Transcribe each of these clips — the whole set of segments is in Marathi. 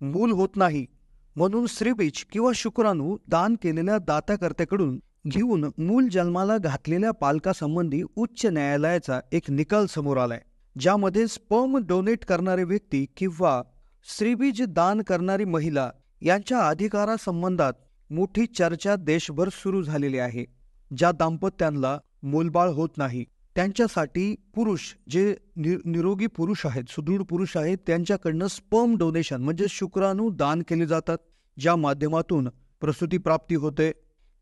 मूल होत नाही म्हणून स्त्रीबीज किंवा शुक्राणू दान केलेल्या दात्याकर्त्याकडून घेऊन मूल जन्माला घातलेल्या पालकासंबंधी उच्च न्यायालयाचा एक निकाल समोर आलाय, ज्यामध्ये स्पर्म डोनेट करणारे व्यक्ती किंवा स्त्रीबीज दान करणारी महिला यांच्या अधिकारासंबंधात मोठी चर्चा देशभर सुरू झालेली आहे. ज्या दाम्पत्यांना मूलबाळ होत नाही त्यांच्यासाठी पुरुष जे निरोगी पुरुष आहेत, सुदृढ पुरुष आहेत, त्यांच्याकडनं स्पर्म डोनेशन म्हणजे शुक्राणू दान केले जातात, ज्या माध्यमातून प्रसूती प्राप्ती होते.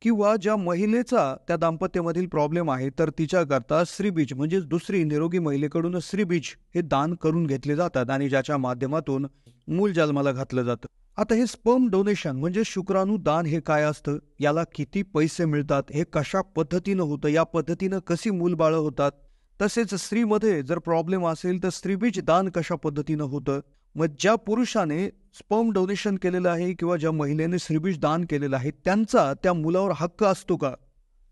किंवा ज्या महिलेचा त्या दाम्पत्यामधील प्रॉब्लेम आहे तर तिच्याकरता स्त्रीबीज म्हणजे दुसरी निरोगी महिलेकडून स्त्रीबीज हे दान करून घेतले जातात आणि ज्याच्या माध्यमातून मूल जन्माला घातलं जातं. आता हे स्पर्म डोनेशन म्हणजे शुक्राणू दान हे काय असतं, याला किती पैसे मिळतात, हे कशा पद्धतीनं होतं, या पद्धतीनं कशी मूलबाळं होतात, तसेच स्त्रीमध्ये जर प्रॉब्लेम असेल तर स्त्रीबीज दान कशा पद्धतीनं होतं. मग ज्या पुरुषाने स्पर्म डोनेशन केलेलं आहे किंवा ज्या महिलेने स्त्रीबीज दान केलेलं आहे त्यांचा त्या मुलावर हक्क असतो का,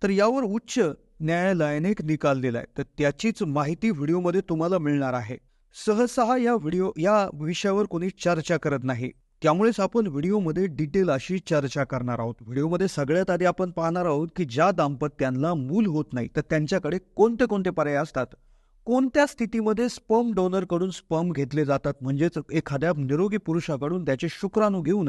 तर यावर उच्च न्यायालयाने एक निकाल दिलाय. तर त्याचीच माहिती व्हिडिओमध्ये तुम्हाला मिळणार आहे. सहसा या विषयावर कोणी चर्चा करत नाही, त्यामुळेच आपण व्हिडिओमध्ये डिटेल अशी चर्चा करणार आहोत. व्हिडिओमध्ये सगळ्यात आधी आपण पाहणार आहोत की ज्या दाम्पत्यांना मूल होत नाही तर त्यांच्याकडे कोणते कोणते पर्याय असतात, कोणत्या स्थितीमध्ये स्पर्म डोनरकडून स्पर्म घेतले जातात, म्हणजेच एखाद्या निरोगी पुरुषाकडून त्याचे शुक्राणू घेऊन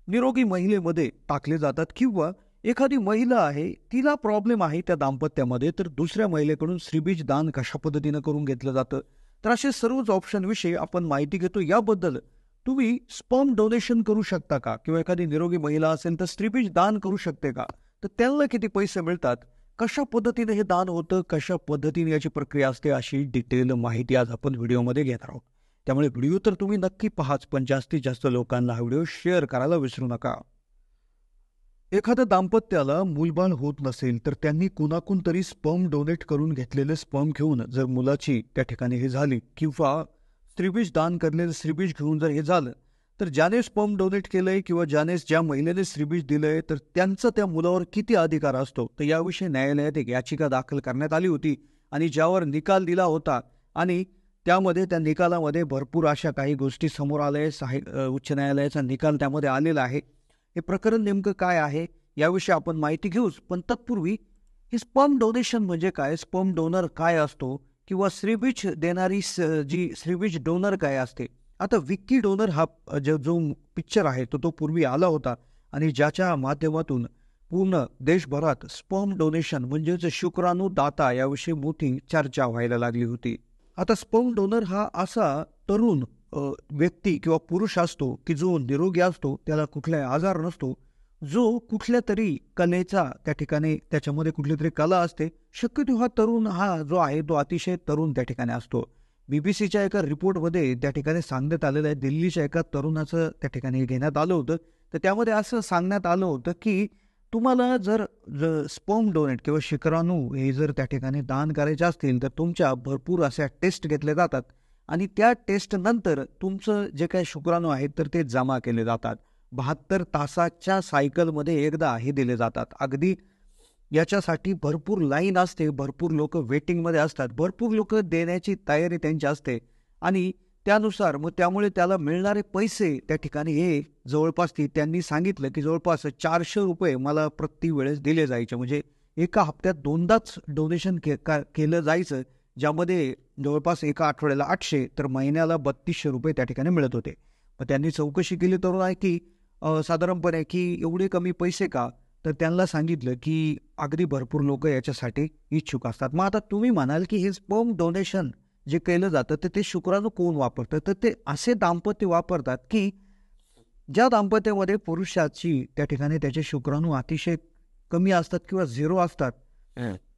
निरोगी महिलेमध्ये टाकले जातात, किंवा एखादी महिला आहे तिला प्रॉब्लेम आहे त्या दाम्पत्यामध्ये तर दुसऱ्या महिलेकडून स्त्रीबीज दान कशा पद्धतीनं करून घेतलं जातं. तर असे सर्वच ऑप्शन विषयी आपण माहिती घेतो. याबद्दल तुम्ही स्पर्म डोनेशन करू शकता का, किंवा एखादी निरोगी महिला असेल तर स्त्रीबीज दान करू शकते का, तर त्यांना किती पैसे मिळतात, कशा पद्धतीने हे दान होतं, कशा पद्धतीने याची प्रक्रिया असते, अशी डिटेल माहिती आज आपण व्हिडिओमध्ये घेणार आहोत. त्यामुळे व्हिडिओ तर तुम्ही नक्की पाहाच, पण जास्तीत जास्त लोकांना हा व्हिडिओ शेअर करायला विसरू नका. एखाद्या दाम्पत्याला मूलबाळ होत नसेल तर त्यांनी कुणाकून तरी स्पर्म डोनेट करून घेतलेले स्पर्म घेऊन जर मुलाची त्या ठिकाणी हे झाली, किंवा स्त्रीबीज दान करलेलं स्त्रीबीज घेऊन जर हे झालं, तर ज्याने स्पर्म डोनेट केलंय किंवा ज्या महिलेने स्त्रीबीज दिलंय तर त्यांचा त्या मुलावर किती अधिकार असतो, तर याविषयी न्यायालयात एक याचिका दाखल करण्यात आली होती आणि ज्यावर निकाल दिला होता. आणि त्यामध्ये त्या निकालामध्ये भरपूर अशा काही गोष्टी समोर आल्या. उच्च न्यायालयाचा निकाल त्यामध्ये आलेला आहे. हे प्रकरण नेमकं काय आहे याविषयी आपण माहिती घेऊच, पण तत्पूर्वी हे स्पर्म डोनेशन म्हणजे काय, स्पर्म डोनर काय असतो, किंवा स्त्रीबीज देणारी जी स्त्रीबीज डोनर काय असते. आता विक्की डोनर हा जो पिक्चर आहे तो पूर्वी आला होता आणि ज्याच्या माध्यमातून पूर्ण देशभरात स्पर्म डोनेशन म्हणजेच शुक्राणू दाता याविषयी मोठी चर्चा व्हायला लागली होती. आता स्पर्म डोनर हा असा तरुण व्यक्ती किंवा पुरुष असतो की जो निरोगी असतो, त्याला कुठलाही आजार नसतो, जो कुठल्या तरी कलेचा त्या ठिकाणी त्याच्यामध्ये कुठली तरी कला असते. शक्यतो हा तरुण जो आहे तो अतिशय तरुण त्या ठिकाणी असतो. बीबीसीच्या एका रिपोर्टमध्ये त्या ठिकाणी सांगण्यात आलेलं आहे, दिल्लीच्या एका तरुणाचं त्या ठिकाणी घेण्यात आलं होतं. तर त्यामध्ये असं सांगण्यात आलं होतं की तुम्हाला जर स्पर्म डोनेट किंवा शुक्राणू हे जर त्या ठिकाणी दान करायचे असतील तर तुमच्या भरपूर अशा टेस्ट घेतल्या जातात आणि त्या टेस्ट नंतर तुमचं जे काही शुक्राणू आहेत तर ते जमा केले जातात. 72 तासाच्या सायकलमध्ये एकदा हे दिले जातात. अगदी याच्यासाठी भरपूर लाईन असते, भरपूर लोक वेटिंगमध्ये असतात, भरपूर लोक देण्याची तयारी त्यांची असते आणि त्यानुसार मग त्यामुळे त्याला मिळणारे पैसे त्या ठिकाणी हे जवळपास त्यांनी सांगितलं की जवळपास 400 रुपये मला प्रति वेळेस दिले जायचे. म्हणजे एका हप्त्यात दोनदाच डोनेशन केलं जायचं, ज्यामध्ये जवळपास एका आठवड्याला 800 तर महिन्याला 3200 रुपये त्या ठिकाणी मिळत होते. मग त्यांनी चौकशी केली तर आहे की साधारणपणे की एवढे कमी पैसे का, तर त्यांना सांगितलं की अगदी भरपूर लोक याच्यासाठी इच्छुक असतात. मग आता तुम्ही म्हणाल की हे स्पर्म डोनेशन जे केलं जातं तर ते शुक्राणू कोण वापरतं, तर ते असे दाम्पत्य वापरतात की ज्या दाम्पत्यामध्ये पुरुषाची त्या ठिकाणी त्याचे शुक्राणू अतिशय कमी असतात किंवा 0 असतात.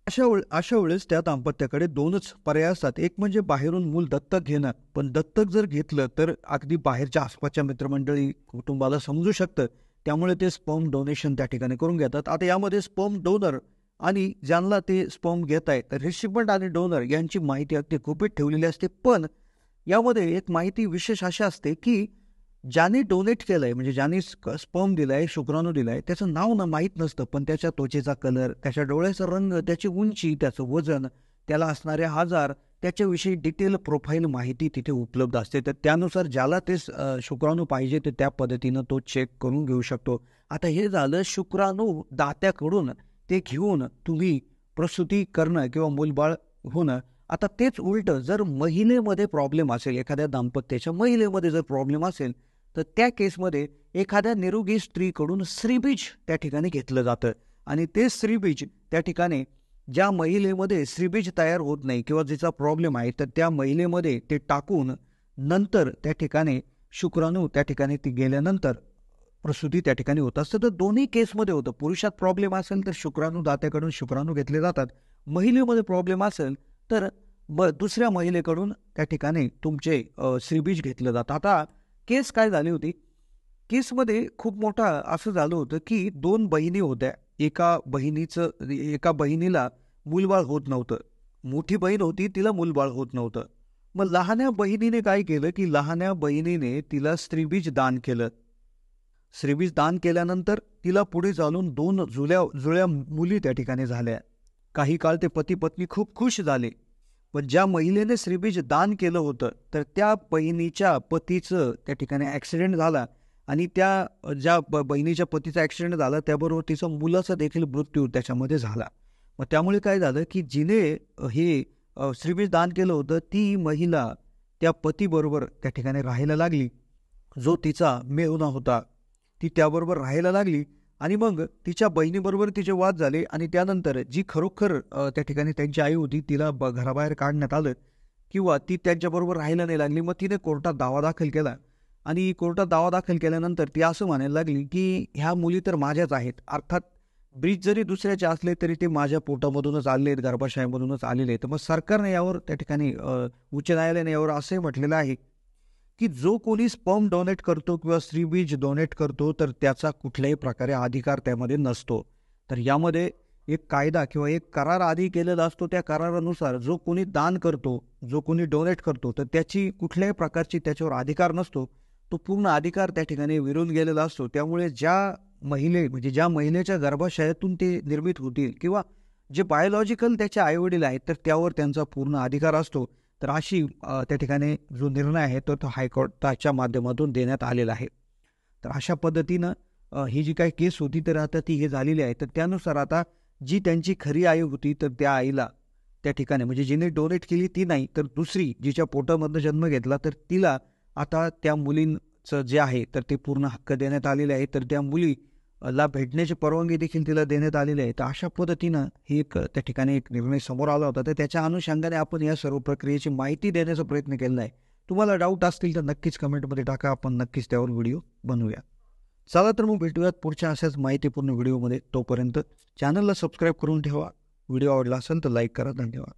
अशा वेळेस त्या दाम्पत्याकडे 2च पर्याय असतात. एक म्हणजे बाहेरून मूल दत्तक घेणं, पण दत्तक जर घेतलं तर अगदी बाहेरच्या आसपासच्या मित्रमंडळी कुटुंबाला समजू शकतं, त्यामुळे ते स्पर्म डोनेशन त्या ठिकाणी करून घेतात. आता यामध्ये स्पर्म डोनर आणि ज्यांना ते स्पर्म घेत आहे तर रिसिपंट आणि डोनर यांची माहिती अगदी गुपित ठेवलेली असते. पण यामध्ये एक माहिती विशेष अशी असते की ज्याने डोनेट केलंय म्हणजे ज्याने स्पर्म दिलाय, शुक्राणू दिलाय, त्याचं नाव ना माहीत नसतं, पण त्याच्या त्वचेचा कलर, त्याच्या डोळ्याचा रंग, त्याची उंची, त्याचं वजन, त्याला असणारे आजार, त्याच्याविषयी डिटेल प्रोफाईल माहिती तिथे उपलब्ध असते. तर त्यानुसार ज्याला ते शुक्राणू पाहिजे तर त्या पद्धतीनं तो चेक करून घेऊ शकतो. आता हे झालं शुक्राणू दात्याकडून ते घेऊन तुम्ही प्रसूती करणं किंवा मूलबाळ होणं. आता तेच उलटं जर महिलेमध्ये प्रॉब्लेम असेल, एखाद्या दाम्पत्याच्या महिलेमध्ये जर प्रॉब्लेम असेल, तर त्या केसमध्ये एखाद्या निरोगी स्त्रीकडून श्रीबीज त्या ठिकाणी घेतलं जातं आणि ते श्रीबीज त्या ठिकाणी ज्या महिलेमध्ये श्रीबीज तयार होत नाही किंवा जिचा प्रॉब्लेम आहे तर त्या महिलेमध्ये ते टाकून नंतर त्या ठिकाणी शुक्राणू त्या ठिकाणी ती गेल्यानंतर प्रसूती त्या ठिकाणी होत असतं. तर दोन्ही केसमध्ये होतं. पुरुषात प्रॉब्लेम असेल तर शुक्राणू दात्याकडून शुक्राणू घेतले जातात. महिलेमध्ये प्रॉब्लेम असेल तर दुसऱ्या महिलेकडून त्या ठिकाणी तुमचे श्रीबीज घेतलं जातं. आता केस काय झाली होती, केसमध्ये खूप मोठा असं झालं होतं की 2 बहिणी होत्या. एका बहिणीला मूलबाळ होत नव्हतं. मोठी बहीण होती, तिला मूलबाळ होत नव्हतं. मग लहान्या बहिणीने काय केलं की लहान्या बहिणीने तिला स्त्रीबीज दान केलं. स्त्रीबीज दान केल्यानंतर तिला पुढे चालून 2 जुळ्या मुली त्या ठिकाणी झाल्या. काही काळ ते पती पत्नी खूप खुश झाले. पण ज्या महिलेने श्रीबीज दान केलं होतं तर त्या बहिणीच्या पतीचं त्या ठिकाणी ॲक्सिडेंट झाला आणि त्या ज्या बहिणीच्या पतीचा ॲक्सिडेंट झाला त्याबरोबर तिचा मुलाचा देखील मृत्यू त्याच्यामध्ये झाला. मग त्यामुळे काय झालं की जिने हे श्रीबीज दान केलं होतं ती महिला त्या पतीबरोबर त्या ठिकाणी राहायला लागली. जो तिचा मेहुणा होता ती त्याबरोबर राहायला लागली आणि मग तिच्या बहिणीबरोबर तिचे वाद झाले आणि त्यानंतर जी खरोखर त्या ठिकाणी त्यांची आई होती तिला घराबाहेर काढण्यात आलं किंवा ती त्यांच्याबरोबर राहायला नाही लागली. मग तिने कोर्टात दावा दाखल केला आणि कोर्टात दावा दाखल केल्यानंतर ती असं म्हणायला लागली की ह्या मुली तर माझ्याच आहेत. अर्थात ब्रीज जरी दुसऱ्याचे असले तरी ते माझ्या पोटामधूनच आलेले आहेत, गर्भाशयामधूनच आलेले आहेत. मग सरकारने यावर त्या ठिकाणी उच्च न्यायालयाने यावर असंही म्हटलेलं आहे की जो कोणी स्पर्म डोनेट करतो किंवा स्त्रीबीज डोनेट करतो तर त्याचा कुठल्याही प्रकारे अधिकार त्यामध्ये नसतो. तर यामध्ये एक कायदा किंवा एक करार आधी केलेला असतो. त्या करारानुसार जो कोणी दान करतो, जो कोणी डोनेट करतो तर त्याची कुठल्याही प्रकारची त्याच्यावर अधिकार नसतो. तो पूर्ण अधिकार त्या ठिकाणी विरून गेलेला असतो. त्यामुळे ज्या महिलेच्या गर्भाशयातून ते निर्मित होतील किंवा जे बायोलॉजिकल त्याचे आईवडील आहेत तर त्यावर त्यांचा पूर्ण अधिकार असतो. तर अशी त्या ठिकाणी जो निर्णय आहे तो हायकोर्टाच्या माध्यमातून देण्यात आलेला आहे. तर अशा पद्धतीनं ही जी काही केस होती तर आता ती हे झालेली आहे. तर त्यानुसार आता जी त्यांची खरी आई होती तर त्या आईला त्या ठिकाणी म्हणजे जिने डोनेट केली ती नाही तर दुसरी जिच्या पोटामधनं जन्म घेतला तर तिला आता त्या मुलींचं जे आहे तर ते पूर्ण हक्क देण्यात आलेले आहे. तर त्या मुलीला भेटण्याची परवानगी देखील तिला देण्यात आलेली आहे. तर अशा पद्धतीनं ही एक त्या ठिकाणी एक निर्णय समोर आला होता. तर त्याच्या अनुषंगाने आपण या सर्व प्रक्रियेची माहिती देण्याचा प्रयत्न केला आहे. तुम्हाला डाऊट असतील तर नक्कीच कमेंटमध्ये टाका. आपण नक्कीच त्यावर व्हिडिओ बनवूया. चला तर मग भेटूयात पुढच्या अशाच माहितीपूर्ण व्हिडिओमध्ये. तोपर्यंत चॅनलला सबस्क्राईब करून ठेवा. व्हिडिओ आवडला असेल तर लाईक करा. धन्यवाद.